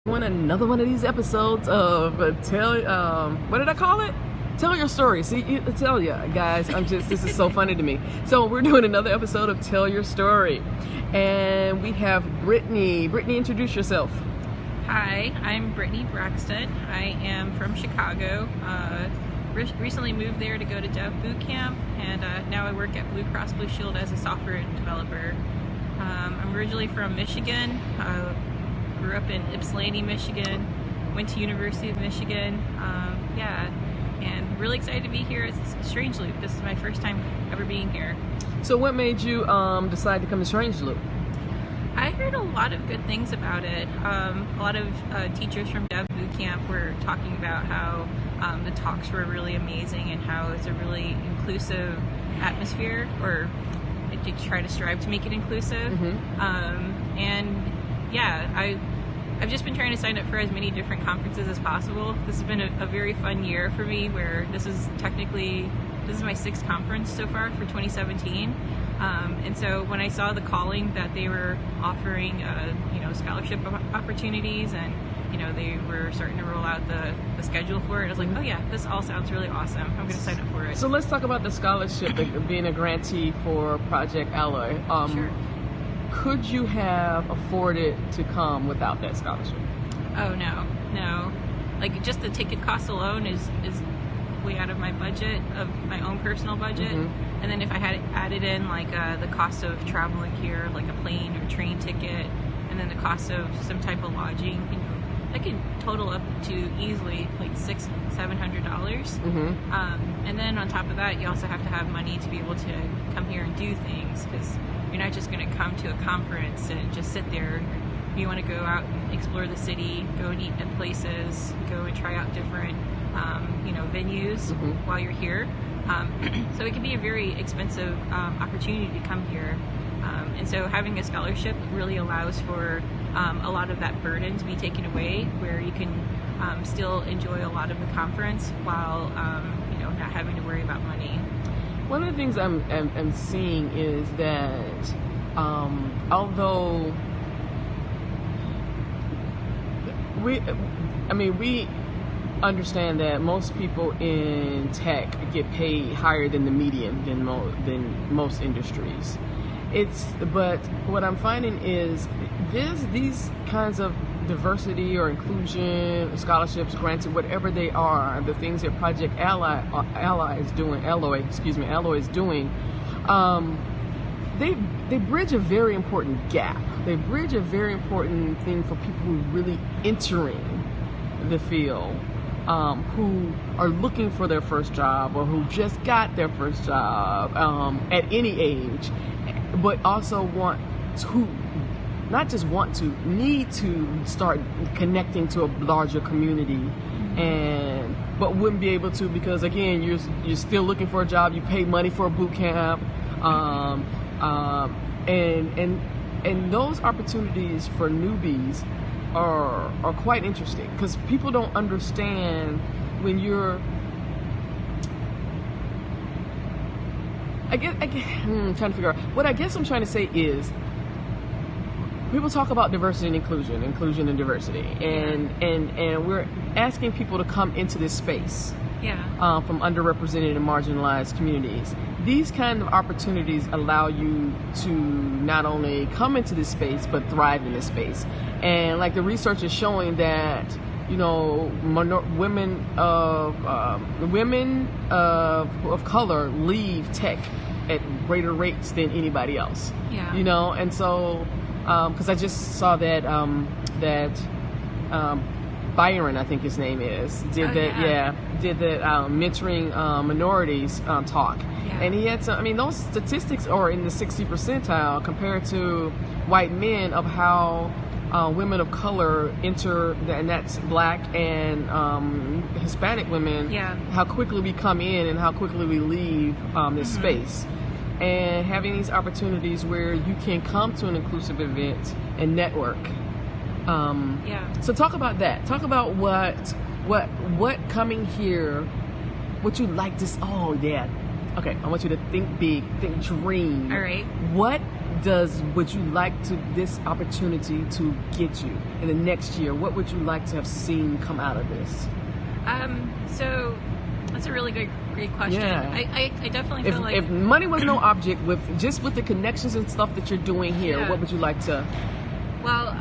Another one of these episodes of what did I call it? Tell your story. See, tell you guys, this is so funny to me. So we're doing another episode of Tell Your Story, and we have Brittney. Brittney, introduce yourself. Hi, I'm Brittney Braxton. I am from Chicago. Recently moved there to go to Dev Boot Camp, and now I work at Blue Cross Blue Shield as a software developer. I'm originally from Michigan. Grew up in Ypsilanti, Michigan. Went to University of Michigan. And really excited to be here at Strange Loop. This is my first time ever being here. So what made you decide to come to Strange Loop? I heard a lot of good things about it. A lot of teachers from Dev Boot Camp were talking about how the talks were really amazing and how it's a really inclusive atmosphere, or I did try to strive to make it inclusive. I've just been trying to sign up for as many different conferences as possible. This has been a very fun year for me, where this is my sixth conference so far for 2017. And so when I saw the calling that they were offering, scholarship opportunities, and they were starting to roll out the schedule for it, I was like, oh yeah, this all sounds really awesome. I'm going to sign up for it. So let's talk about the scholarship, being a grantee for Project Alloy. Sure. Could you have afforded to come without that scholarship? Oh no. Like, just the ticket cost alone is way out of my budget, of my own personal budget. And then if I had added in like the cost of traveling here, like a plane or train ticket, and then the cost of some type of lodging, that could total up to easily like $600-700. And then on top of that, you also have to have money to be able to come here and do things, because you're not just going to come to a conference and just sit there. You want to go out and explore the city, go and eat at places, go and try out different venues while you're here. So it can be a very expensive opportunity to come here. And so having a scholarship really allows for a lot of that burden to be taken away, where you can still enjoy a lot of the conference while not having to worry about money. One of the things I'm seeing is that although we understand that most people in tech get paid higher than the median than most industries. But what I'm finding is these kinds of diversity or inclusion scholarships, granted, whatever they are, the things that Project Alloy is doing, they bridge a very important gap. They bridge a very important thing for people who are really entering the field, who are looking for their first job, or who just got their first job at any age, but also need to start connecting to a larger community, but wouldn't be able to, because again, you're still looking for a job. You pay money for a boot camp, and those opportunities for newbies are quite interesting, because people don't understand when you're. I'm trying to figure out what I guess I'm trying to say is, people talk about diversity and inclusion and diversity, and we're asking people to come into this space from underrepresented and marginalized communities. These kind of opportunities allow you to not only come into this space but thrive in this space. And like the research is showing that women of color leave tech at greater rates than anybody else. And so because I just saw that Byron, I think his name is, did that mentoring minorities talk. And he had those statistics are in the 60th percentile compared to white men, of how women of color enter, and that's Black and Hispanic women, how quickly we come in and how quickly we leave this space. And having these opportunities where you can come to an inclusive event and network. So talk about that. Talk about what coming here, what you like to. Oh yeah. Okay, I want you to think big, think dream. All right. would you like to this opportunity to get you in the next year? What would you like to have seen come out of this? So that's a really great question. Yeah. I definitely feel like if money was no object, with the connections and stuff that you're doing here, what would you like to? Well,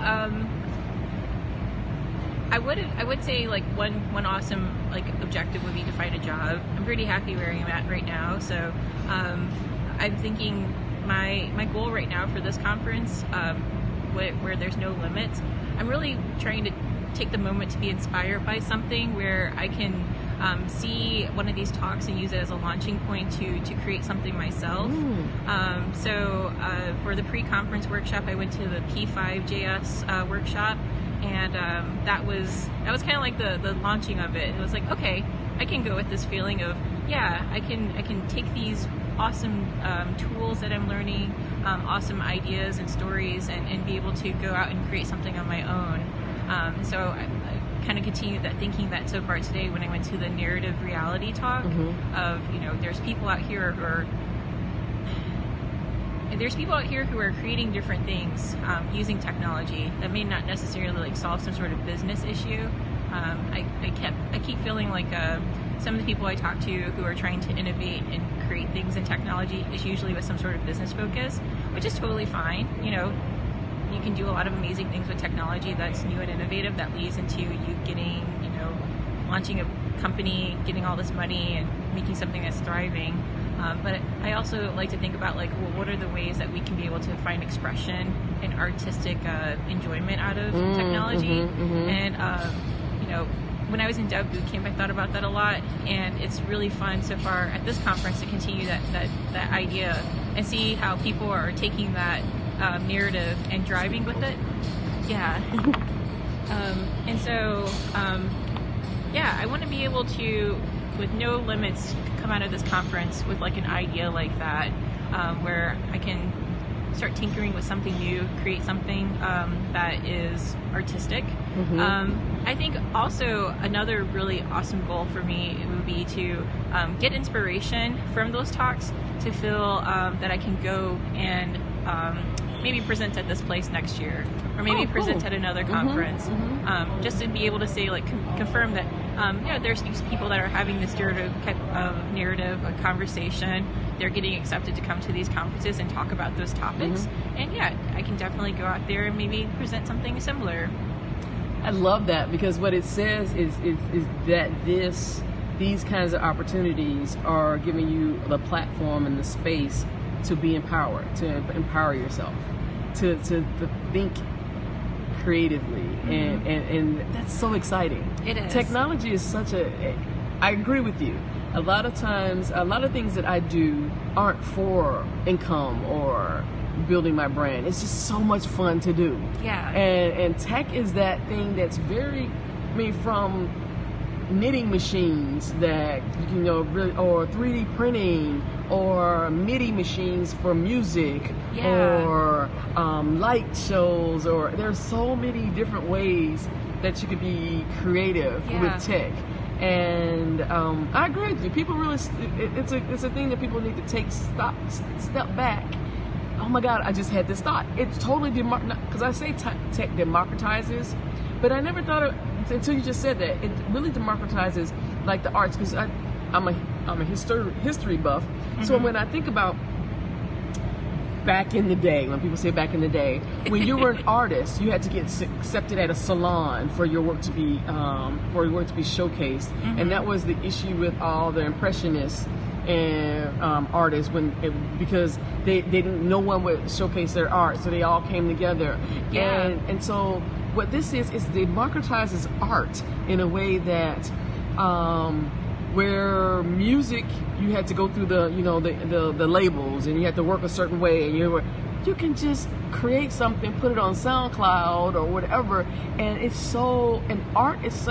I would say like one awesome like objective would be to find a job. I'm pretty happy where I'm at right now, so I'm thinking my goal right now for this conference, where there's no limits, I'm really trying to take the moment to be inspired by something where I can see one of these talks and use it as a launching point to create something myself. So for the pre-conference workshop, I went to the P5JS workshop, and that was kind of like the launching of it. It was like, okay, I can go with this feeling of, yeah, I can take these awesome tools that I'm learning, awesome ideas and stories, and be able to go out and create something on my own. So I kind of continued that thinking that so far today when I went to the narrative reality talk of, there's people out here who are creating different things using technology that may not necessarily like solve some sort of business issue. I keep feeling like some of the people I talk to who are trying to innovate and create things in technology is usually with some sort of business focus, which is totally fine. You can do a lot of amazing things with technology that's new and innovative that leads into you getting, launching a company, getting all this money and making something that's thriving. But I also like to think about like, well, what are the ways that we can be able to find expression and artistic enjoyment out of technology? And, when I was in Dev Bootcamp, I thought about that a lot, and it's really fun so far at this conference to continue that idea and see how people are taking that narrative and driving with it. Yeah. And so, I want to be able to, with no limits, come out of this conference with like an idea like that, where I can start tinkering with something new, create something that is artistic. I think also another really awesome goal for me would be to get inspiration from those talks to feel that I can go and maybe present at this place next year, or maybe present at another conference, just to be able to say, like, confirm that there's these people that are having this narrative, a conversation. They're getting accepted to come to these conferences and talk about those topics. And I can definitely go out there and maybe present something similar. I love that, because what it says is that these kinds of opportunities are giving you the platform and the space to be empowered, to empower yourself, to think creatively, and that's so exciting. It is. Technology is I agree with you. A lot of times, a lot of things that I do aren't for income or building my brand. It's just so much fun to do. Yeah. And tech is that thing that's very, from knitting machines that or 3D printing, or MIDI machines for music, or light shows, or there's so many different ways that you could be creative with tech. And I agree with you. People really, it's a thing that people need to step back. Oh my God, I just had this thought. It's totally because I say tech democratizes, but I never thought of until you just said that. It really democratizes like the arts, because I'm a history buff. So when I think about back in the day, when people say back in the day, when you were an artist, you had to get accepted at a salon for your work to be showcased, and that was the issue with all the impressionists and artists because no one would showcase their art, so they all came together. And so what this is democratizes art in a way that where music, you had to go through the labels, and you had to work a certain way, and you can just create something, put it on SoundCloud or whatever, and art is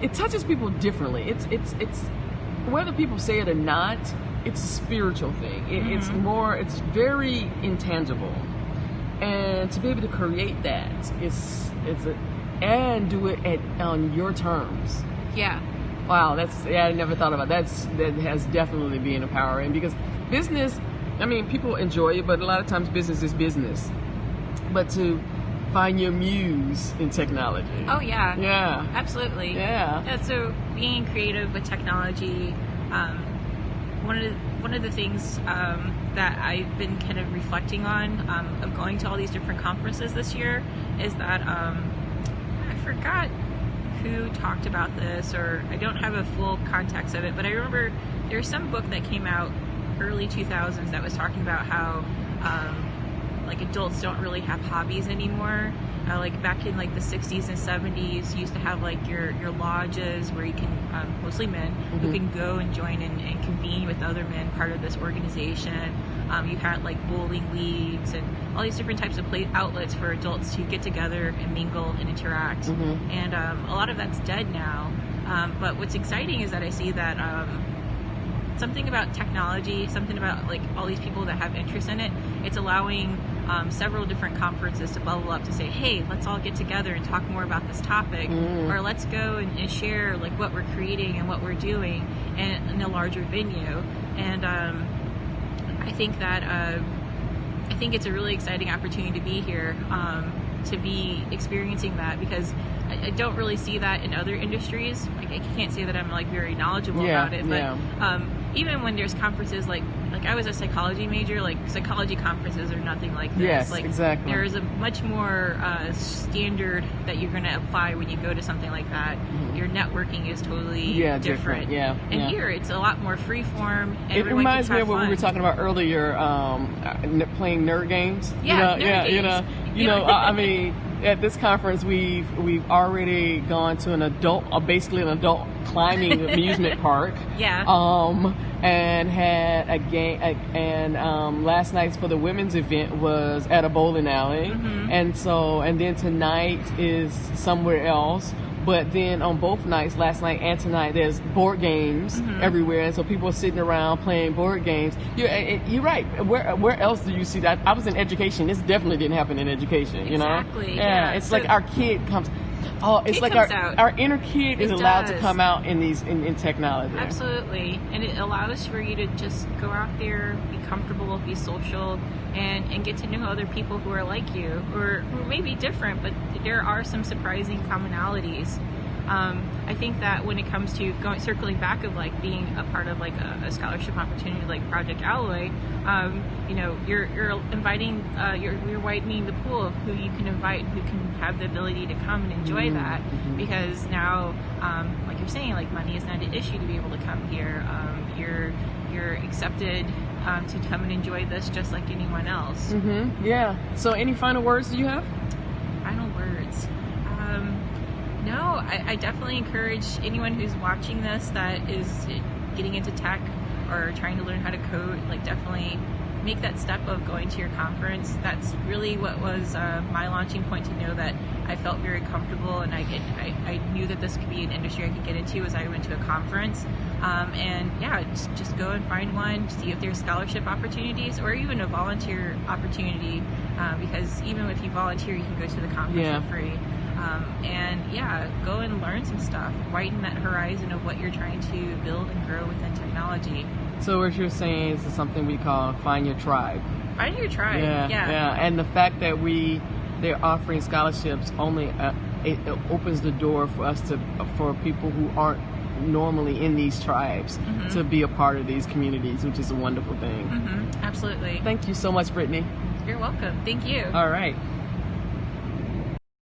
it touches people differently. It's whether people say it or not, it's a spiritual thing. It's very intangible, and to be able to create that and do it on your terms. Yeah. Wow, I never thought about that. That has definitely been empowering, because business, I mean, people enjoy it, but a lot of times business is business. But to find your muse in technology. Oh yeah. Yeah. Absolutely. Yeah. So being creative with technology, one of the things that I've been kind of reflecting on of going to all these different conferences this year is that I forgot who talked about this, or I don't have a full context of it, but I remember there's some book that came out early 2000s that was talking about how like adults don't really have hobbies anymore. Like back in like the 60s and 70s, you used to have like your lodges where you can, mostly men, who can go and join and convene with other men, part of this organization. You had like bowling leagues and all these different types of play outlets for adults to get together and mingle and interact. And a lot of that's dead now. But what's exciting is that I see that something about technology, something about like all these people that have interest in it, it's allowing several different conferences to bubble up to say, hey, let's all get together and talk more about this topic, or let's go and share like what we're creating and what we're doing in a larger venue. And I think that I think it's a really exciting opportunity to be here, to be experiencing that, because I don't really see that in other industries. Like I can't say that I'm like very knowledgeable about it, but even when there's conferences like I was a psychology major, like psychology conferences are nothing like this. Yes, like exactly. There is a much more standard that you're going to apply when you go to something like that. Your networking is totally different. And here it's a lot more free form. It reminds me of what we were talking about earlier, playing nerd games. Games. I mean, at this conference we've already gone to basically an adult climbing amusement park. And had a game, and last night's for the women's event was at a bowling alley, and then tonight is somewhere else. But then on both nights, last night and tonight, there's board games everywhere, and so people are sitting around playing board games. You're right. Where else do you see that? I was in education. This definitely didn't happen in education. You know? Yeah. It's so like our kid comes. Oh, it's like our inner kid is allowed to come out in technology. Absolutely. And it allows for you to just go out there, be comfortable, be social, and get to know other people who are like you, or who may be different, but there are some surprising commonalities. I think that when it comes to circling back of like being a part of like a scholarship opportunity like Project Alloy, you're inviting, you're widening the pool of who you can invite, who can have the ability to come and enjoy that, because now, like you're saying, like money is not an issue to be able to come here. You're accepted to come and enjoy this just like anyone else. Yeah. So any final words do you have? Final words. No, I definitely encourage anyone who's watching this that is getting into tech or trying to learn how to code, like definitely make that step of going to your conference. That's really what was my launching point, to know that I felt very comfortable and I knew that this could be an industry I could get into as I went to a conference. And yeah, just go and find one, see if there's scholarship opportunities or even a volunteer opportunity, because even if you volunteer, you can go to the conference for free. And yeah, go and learn some stuff, widen that horizon of what you're trying to build and grow within technology. So what you're saying is something we call find your tribe. Find your tribe. Yeah. And the fact that they're offering scholarships only it opens the door for us for people who aren't normally in these tribes to be a part of these communities, which is a wonderful thing. Absolutely. Thank you so much, Brittney. You're welcome. Thank you. All right.